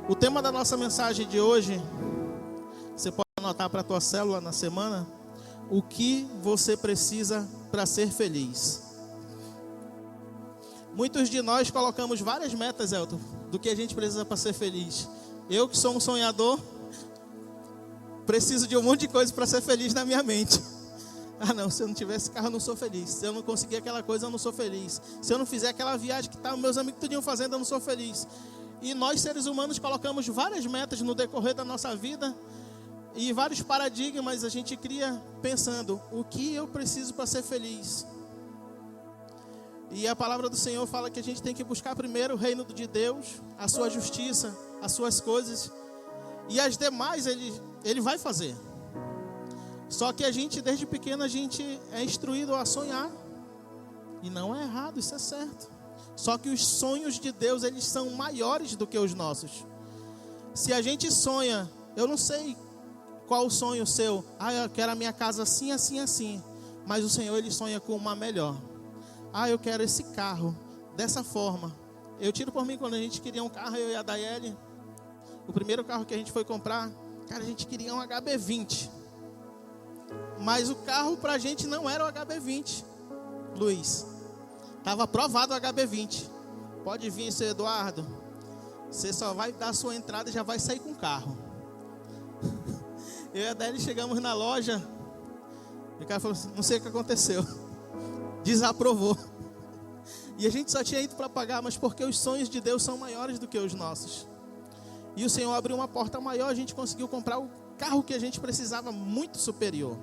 O tema da nossa mensagem de hoje, você pode anotar para a tua célula na semana: o que você precisa para ser feliz. Muitos de nós colocamos várias metas, Elton, do que a gente precisa para ser feliz. Eu, que sou um sonhador, preciso de um monte de coisa para ser feliz na minha mente. Ah não, se eu não tiver esse carro eu não sou feliz. Se eu não conseguir aquela coisa eu não sou feliz. Se eu não fizer aquela viagem que meus amigos podiam fazendo eu não sou feliz. E nós seres humanos colocamos várias metas no decorrer da nossa vida e vários paradigmas a gente cria pensando: o que eu preciso para ser feliz? E a palavra do Senhor fala que a gente tem que buscar primeiro o reino de Deus, a sua justiça, as suas coisas, e as demais ele vai fazer. Só que a gente, desde pequeno, a gente é instruído a sonhar. E não é errado, isso é certo. Só que os sonhos de Deus, eles são maiores do que os nossos. Se a gente sonha, eu não sei qual o sonho seu. Ah, eu quero a minha casa assim, assim, assim. Mas o Senhor, ele sonha com uma melhor. Ah, eu quero esse carro dessa forma. Eu tiro por mim, quando a gente queria um carro, eu e a Daiele, o primeiro carro que a gente foi comprar, cara, a gente queria um HB20. Mas o carro pra gente não era o HB20, Luiz. Estava aprovado o HB20. Pode vir, seu Eduardo. Você só vai dar a sua entrada e já vai sair com o carro. Eu e a Daiele chegamos na loja. E o cara falou assim: não sei o que aconteceu. Desaprovou. E a gente só tinha ido para pagar, mas porque os sonhos de Deus são maiores do que os nossos. E o Senhor abriu uma porta maior, a gente conseguiu comprar o carro que a gente precisava, muito superior.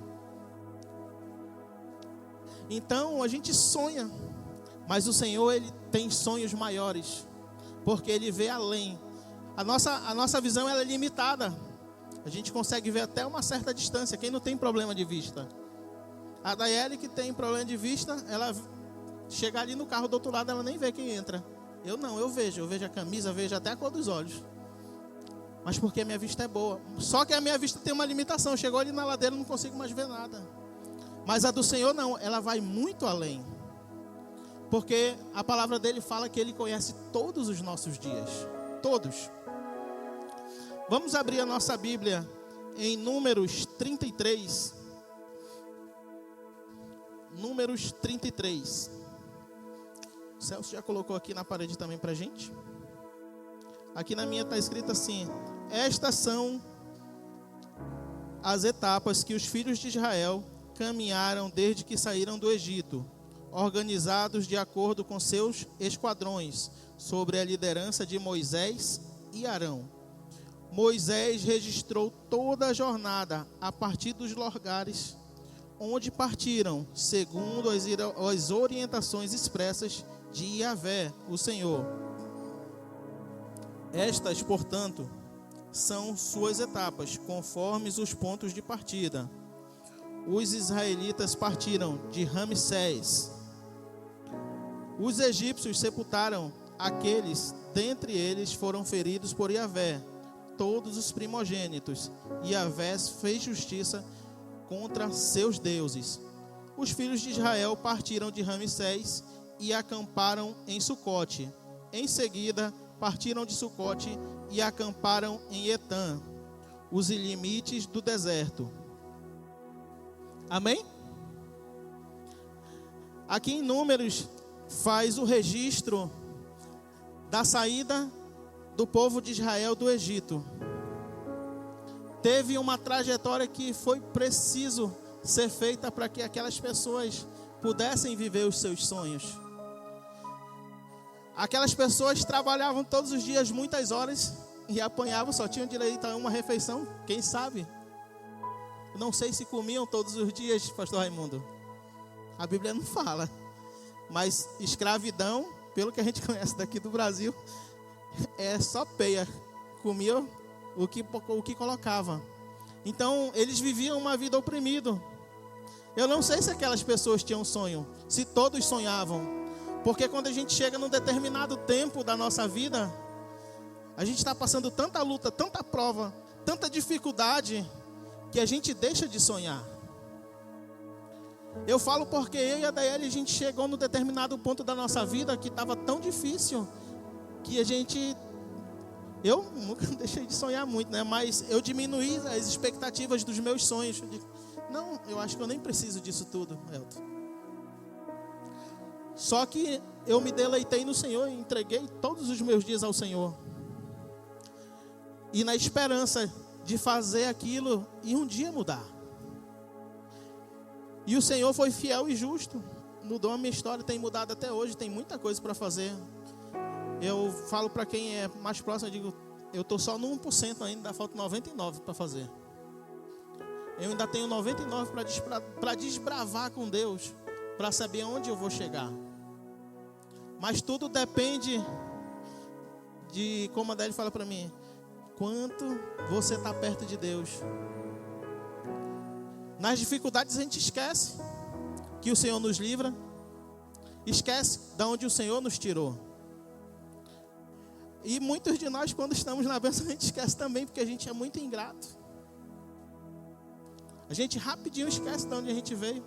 Então a gente sonha, mas o Senhor, ele tem sonhos maiores, porque ele vê além. A nossa visão, ela é limitada. A gente consegue ver até uma certa distância. Quem não tem problema de vista? A Daiele, que tem problema de vista, ela chega ali no carro do outro lado, ela nem vê quem entra. Eu não, eu vejo a camisa, vejo até a cor dos olhos. Mas porque a minha vista é boa. Só que a minha vista tem uma limitação. Chegou ali na ladeira, não consigo mais ver nada. Mas a do Senhor não, ela vai muito além. Porque a palavra dele fala que ele conhece todos os nossos dias. Todos. Vamos abrir a nossa Bíblia em Números 33. Números 33. O Celso já colocou aqui na parede também pra gente. Aqui na minha está escrito assim: estas são as etapas que os filhos de Israel caminharam desde que saíram do Egito, organizados de acordo com seus esquadrões, sob a liderança de Moisés e Arão. Moisés registrou toda a jornada a partir dos lugares onde partiram, segundo as orientações expressas de Yahvé, o Senhor. Estas, portanto, são suas etapas, conforme os pontos de partida. Os israelitas partiram de Ramsés. Os egípcios sepultaram aqueles, dentre eles foram feridos por Yahvé, todos os primogênitos. Yahvé fez justiça contra seus deuses. Os filhos de Israel partiram de Ramsés e acamparam em Sucote. Em seguida, partiram de Sucote e acamparam em Etã, os limites do deserto. Amém? Aqui em Números faz o registro da saída do povo de Israel do Egito. Teve uma trajetória que foi preciso ser feita para que aquelas pessoas pudessem viver os seus sonhos. Aquelas pessoas trabalhavam todos os dias muitas horas e apanhavam, só tinham direito a uma refeição, quem sabe? Não sei se comiam todos os dias, pastor Raimundo. A Bíblia não fala. Mas escravidão, pelo que a gente conhece daqui do Brasil, é só peia. Comiam o que colocava. Então, eles viviam uma vida oprimida. Eu não sei se aquelas pessoas tinham sonho, se todos sonhavam. Porque quando a gente chega num determinado tempo da nossa vida, a gente está passando tanta luta, tanta prova, tanta dificuldade, que a gente deixa de sonhar. Eu falo porque eu e a Daiele, a gente chegou num determinado ponto da nossa vida que estava tão difícil, que a gente Eu nunca deixei de sonhar muito, né? Mas eu diminuí as expectativas dos meus sonhos. Não, eu acho que eu nem preciso disso tudo, Elton. Só que eu me deleitei no Senhor e entreguei todos os meus dias ao Senhor. E na esperança de fazer aquilo e um dia mudar. E o Senhor foi fiel e justo. Mudou a minha história, tem mudado até hoje, tem muita coisa para fazer. Eu falo para quem é mais próximo, eu digo, eu estou só no 1% ainda, falta 99% para fazer. Eu ainda tenho 99% para desbravar com Deus, para saber onde eu vou chegar. Mas tudo depende de, como a Adele fala para mim, quanto você está perto de Deus. Nas dificuldades a gente esquece que o Senhor nos livra, esquece de onde o Senhor nos tirou. E muitos de nós, quando estamos na bênção, a gente esquece também, porque a gente é muito ingrato. A gente rapidinho esquece de onde a gente veio.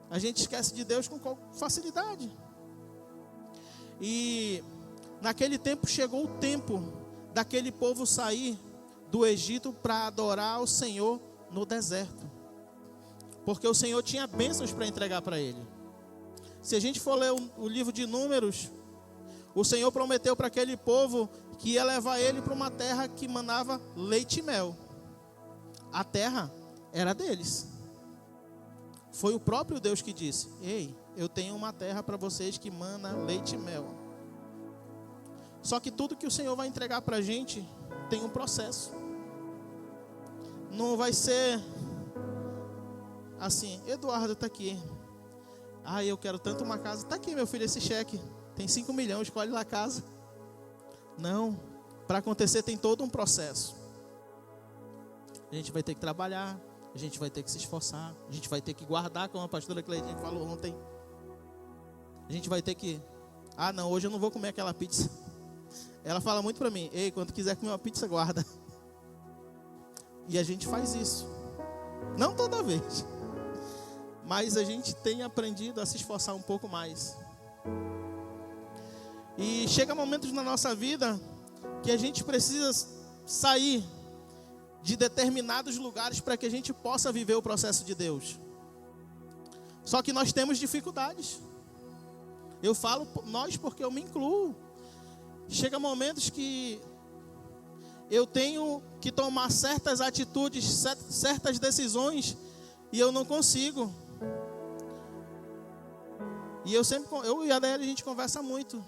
A gente esquece de Deus com facilidade. E naquele tempo chegou o tempo daquele povo sair do Egito para adorar o Senhor no deserto. Porque o Senhor tinha bênçãos para entregar para ele. Se a gente for ler o livro de Números, o Senhor prometeu para aquele povo que ia levar ele para uma terra que manava leite e mel. A terra era deles. Foi o próprio Deus que disse: ei, eu tenho uma terra para vocês que mana leite e mel. Só que tudo que o Senhor vai entregar para a gente tem um processo. Não vai ser assim, Eduardo está aqui. Eu quero tanto uma casa. Está aqui, meu filho, esse cheque. Tem 5 milhões, escolhe lá a casa. Não, para acontecer tem todo um processo. A gente vai ter que trabalhar, a gente vai ter que se esforçar, a gente vai ter que guardar, como a pastora Cleidinha falou ontem. A gente vai ter que, não, hoje eu não vou comer aquela pizza. Ela fala muito para mim, ei, quando quiser comer uma pizza, guarda. E a gente faz isso. Não toda vez. Mas a gente tem aprendido a se esforçar um pouco mais. E chega momentos na nossa vida que a gente precisa sair de determinados lugares para que a gente possa viver o processo de Deus. Só que nós temos dificuldades. Eu falo nós porque eu me incluo. Chega momentos que eu tenho que tomar certas atitudes, certas decisões, e eu não consigo. E eu e a Daeli, a gente conversa muito.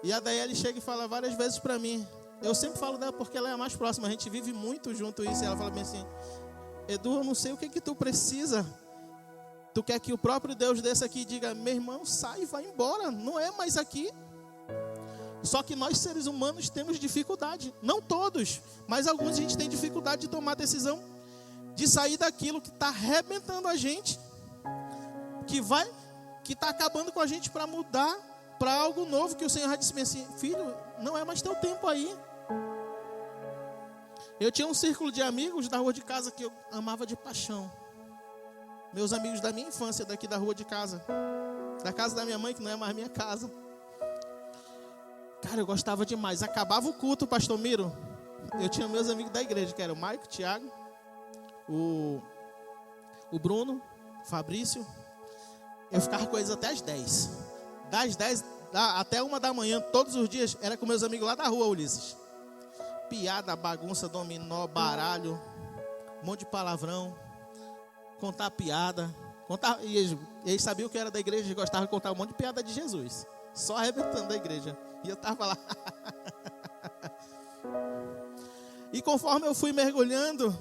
E a Daeli chega e fala várias vezes para mim. Eu sempre falo dela porque ela é a mais próxima. A gente vive muito junto isso. E ela fala bem assim: Edu, eu não sei o que tu precisa. Tu quer que o próprio Deus desça aqui e diga: meu irmão, sai, vai embora. Não é mais aqui. Só que nós, seres humanos, temos dificuldade. Não todos, mas alguns a gente tem dificuldade de tomar decisão, de sair daquilo que está arrebentando a gente, que está acabando com a gente, para mudar para algo novo, que o Senhor já disse assim: filho, não é mais teu tempo aí. Eu tinha um círculo de amigos da rua de casa que eu amava de paixão. Meus amigos da minha infância, daqui da rua de casa, da casa da minha mãe, que não é mais minha casa. Cara, eu gostava demais. Acabava o culto, pastor Miro, eu tinha meus amigos da igreja, que eram o Maico, o Thiago, o Bruno, o Fabrício. Eu ficava com eles até as 10. Das 10 até 1 da manhã, todos os dias, era com meus amigos lá da rua, Ulisses. Piada, bagunça, dominó, baralho, um monte de palavrão, contar piada. E eles sabiam que eu era da igreja e gostavam de contar um monte de piada de Jesus. Só arrebentando a igreja. E eu estava lá. E conforme eu fui mergulhando,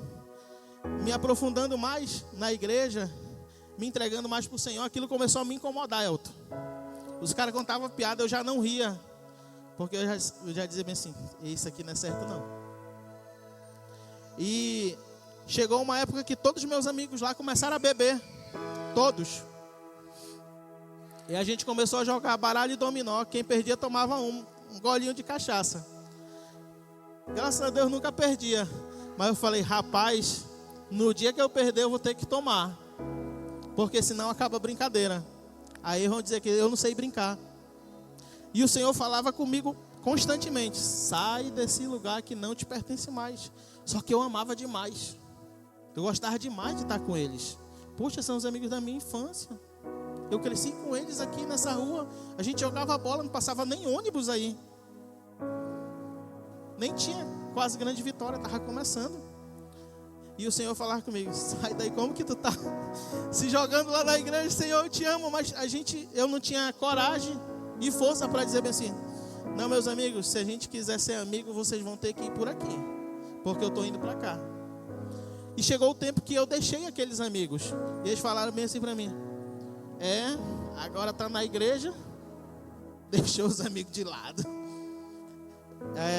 me aprofundando mais na igreja, me entregando mais para o Senhor, aquilo começou a me incomodar, Elton. Os caras contavam piada, eu já não ria. Porque eu já dizia bem assim: isso aqui não é certo não. E chegou uma época que todos os meus amigos lá começaram a beber. Todos. E a gente começou a jogar baralho e dominó. Quem perdia tomava um golinho de cachaça. Graças a Deus nunca perdia. Mas eu falei: rapaz, no dia que eu perder eu vou ter que tomar, porque senão acaba a brincadeira. Aí vão dizer que eu não sei brincar. E o Senhor falava comigo constantemente: sai desse lugar que não te pertence mais. Só que eu amava demais. Eu gostava demais de estar com eles. Puxa, são os amigos da minha infância. Eu cresci com eles aqui nessa rua. A gente jogava bola, não passava nem ônibus aí. Nem tinha quase Grande Vitória, estava começando. E o Senhor falava comigo: sai daí, como que tu tá se jogando lá na igreja? Senhor, eu te amo. Mas eu não tinha coragem e força para dizer bem assim: não, meus amigos, se a gente quiser ser amigo, vocês vão ter que ir por aqui, porque eu estou indo para cá. E chegou o tempo que eu deixei aqueles amigos. E eles falaram bem assim para mim: agora está na igreja, deixou os amigos de lado.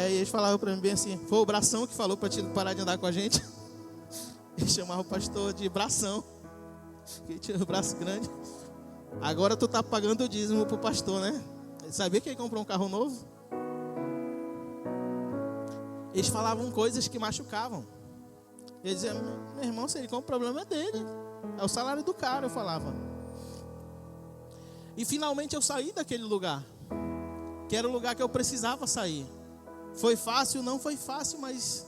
E eles falavam para mim bem assim: foi o Bração que falou para te parar de andar com a gente. Ele chamava o pastor de Bração, que tinha o braço grande. Agora tu tá pagando o dízimo pro pastor, né? Sabia que ele comprou um carro novo? Eles falavam coisas que machucavam. Eles diziam: meu irmão, se ele compra, o problema é dele. É o salário do cara, eu falava. E finalmente eu saí daquele lugar, que era o lugar que eu precisava sair. Foi fácil? Não foi fácil, mas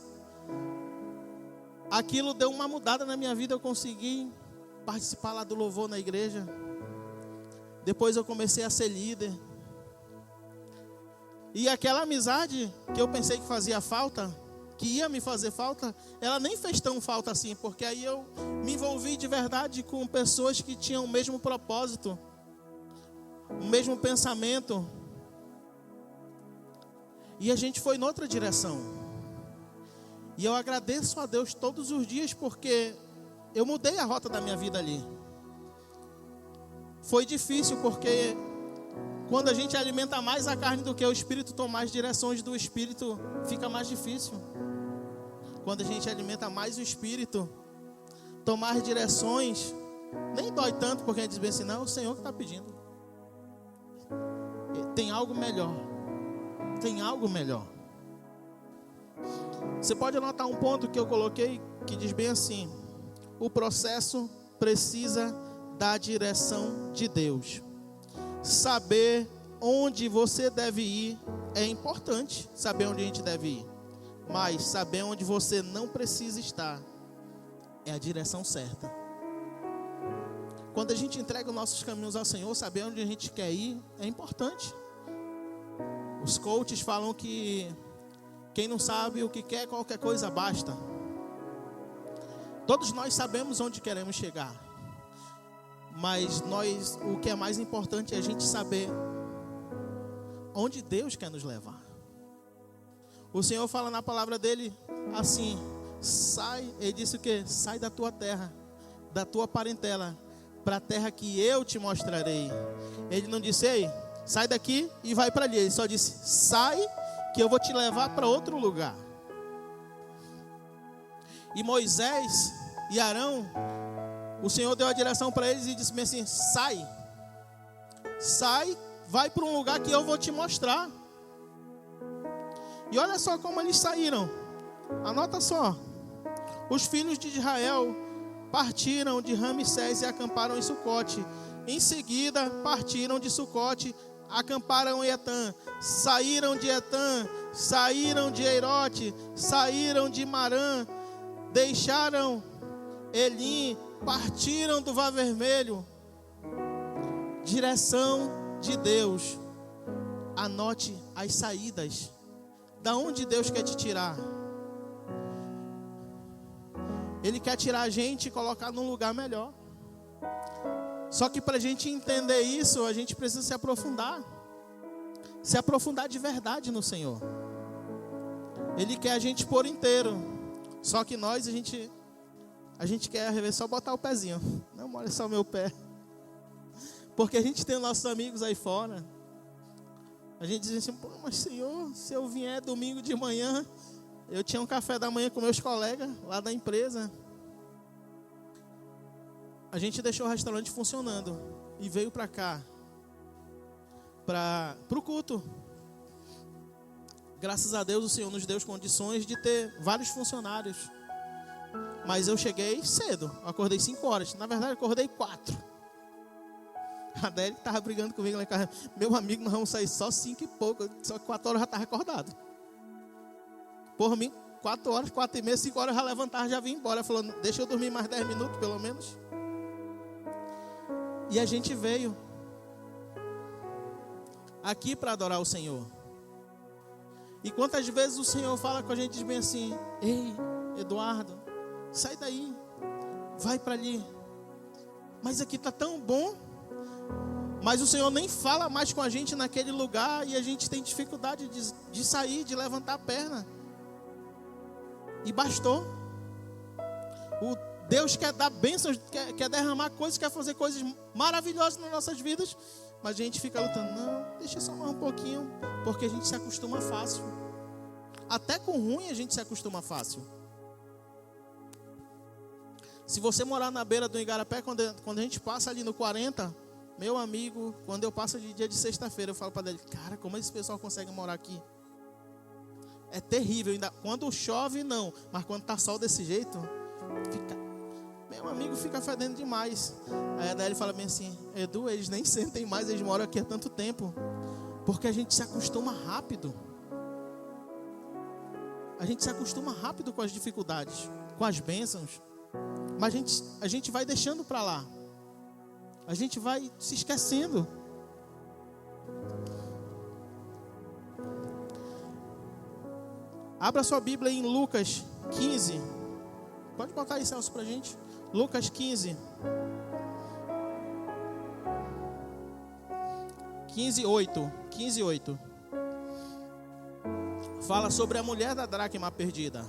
aquilo deu uma mudada na minha vida. Eu consegui participar lá do louvor na igreja. Depois eu comecei a ser líder. E aquela amizade que eu pensei que fazia falta, que ia me fazer falta, ela nem fez tão falta assim, porque aí eu me envolvi de verdade com pessoas que tinham o mesmo propósito, o mesmo pensamento. E a gente foi noutra direção. E eu agradeço a Deus todos os dias, porque eu mudei a rota da minha vida ali. Foi difícil, porque quando a gente alimenta mais a carne do que o Espírito, tomar as direções do Espírito fica mais difícil. Quando a gente alimenta mais o Espírito, tomar as direções nem dói tanto, porque a gente diz bem assim: não, é o Senhor que está pedindo. Tem algo melhor. Tem algo melhor. Você pode anotar um ponto que eu coloquei, que diz bem assim: o processo precisa da direção de Deus. Saber onde você deve ir é importante, saber onde a gente deve ir. Mas saber onde você não precisa estar é a direção certa. Quando a gente entrega os nossos caminhos ao Senhor, saber onde a gente quer ir é importante. Os coaches falam que quem não sabe o que quer, qualquer coisa basta. Todos nós sabemos onde queremos chegar. Mas o que é mais importante é a gente saber onde Deus quer nos levar. O Senhor fala na palavra dele assim: sai, ele disse o quê? Sai da tua terra, da tua parentela, para a terra que eu te mostrarei. Ele não disse: ei, sai daqui e vai para ali. Ele só disse: sai, que eu vou te levar para outro lugar. E Moisés e Arão, o Senhor deu a direção para eles e disse assim: sai, vai para um lugar que eu vou te mostrar. E olha só como eles saíram. Anota só: os filhos de Israel partiram de Ramsés e acamparam em Sucote. Em seguida partiram de Sucote, acamparam em Etã. Saíram de Etã, saíram de Eirote, saíram de Marã, deixaram Elim, partiram do Mar Vermelho. Direção de Deus. Anote as saídas. Da onde Deus quer te tirar? Ele quer tirar a gente e colocar num lugar melhor. Só que para a gente entender isso, a gente precisa se aprofundar. Se aprofundar de verdade no Senhor. Ele quer a gente por inteiro. Só que nós, a gente quer só botar o pezinho. Não, olha só o meu pé. Porque a gente tem nossos amigos aí fora. A gente diz assim: pô, mas Senhor, se eu vier domingo de manhã, eu tinha um café da manhã com meus colegas lá da empresa. A gente deixou o restaurante funcionando e veio para cá, para o culto. Graças a Deus o Senhor nos deu condições de ter vários funcionários. Mas eu cheguei cedo, acordei 5 horas. Na verdade, acordei 4. A Adélia estava brigando comigo lá em casa. Meu amigo, nós vamos sair só 5 e pouco. Só que 4 horas eu já estava acordado. Por mim, 4 horas, 4 e meia, 5 horas eu já levantava, já vim embora. Falou, deixa eu dormir mais 10 minutos pelo menos. E a gente veio aqui para adorar o Senhor. E quantas vezes o Senhor fala com a gente, diz bem assim: ei, Eduardo, sai daí, vai para ali. Mas aqui está tão bom. Mas o Senhor nem fala mais com a gente naquele lugar. E a gente tem dificuldade de sair, de levantar a perna. E bastou. O Deus quer dar bênçãos, quer derramar coisas, quer fazer coisas maravilhosas nas nossas vidas. Mas a gente fica lutando. Não, deixa só mais um pouquinho. Porque a gente se acostuma fácil. Até com ruim a gente se acostuma fácil. Se você morar na beira do Igarapé, quando a gente passa ali no 40, meu amigo, quando eu passo de dia de sexta-feira, eu falo para ele, cara, como esse pessoal consegue morar aqui? É terrível, ainda quando chove não, mas quando tá sol desse jeito, meu amigo fica fedendo demais. Aí daí ele fala bem assim, Edu, eles nem sentem mais, eles moram aqui há tanto tempo, porque a gente se acostuma rápido. A gente se acostuma rápido com as dificuldades, com as bênçãos. Mas a gente vai deixando para lá. A gente vai se esquecendo. Abra sua Bíblia em Lucas 15. Pode botar aí, Celso, para a gente. Lucas 15. 15:8. Fala sobre a mulher da dracma perdida.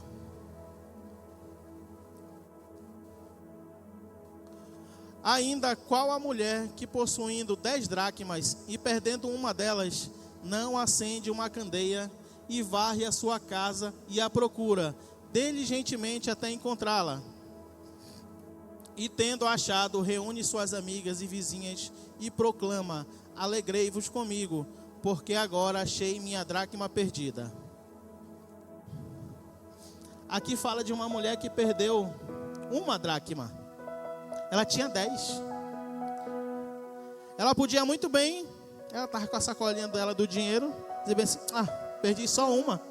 Ainda qual a mulher que possuindo 10 dracmas e perdendo uma delas, não acende uma candeia e varre a sua casa e a procura diligentemente até encontrá-la? E tendo achado, reúne suas amigas e vizinhas e proclama, alegrei-vos comigo, porque agora achei minha dracma perdida. Aqui fala de uma mulher que perdeu uma dracma. Ela tinha 10. Ela podia muito bem. Ela estava com a sacolinha dela do dinheiro. Dizer bem assim, perdi só uma.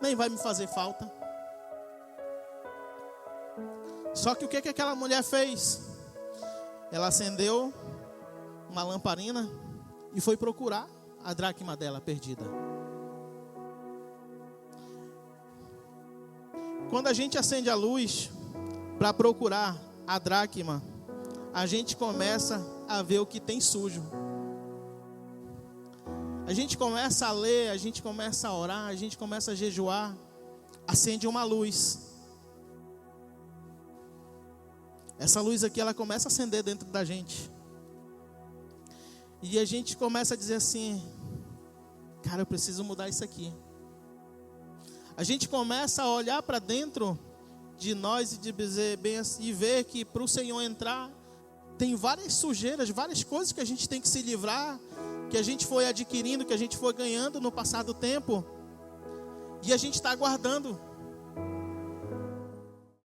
Nem vai me fazer falta. Só que o que aquela mulher fez? Ela acendeu uma lamparina e foi procurar a dracma dela perdida. Quando a gente acende a luz para procurar a dracma, a gente começa a ver o que tem sujo. A gente começa a ler, a gente começa a orar, a gente começa a jejuar, acende uma luz. Essa luz aqui, ela começa a acender dentro da gente. E a gente começa a dizer assim, cara, eu preciso mudar isso aqui. A gente começa a olhar para dentro de nós e de dizer bem assim, e ver que para o Senhor entrar tem várias sujeiras, várias coisas que a gente tem que se livrar, que a gente foi adquirindo, que a gente foi ganhando no passar do tempo, e a gente está guardando.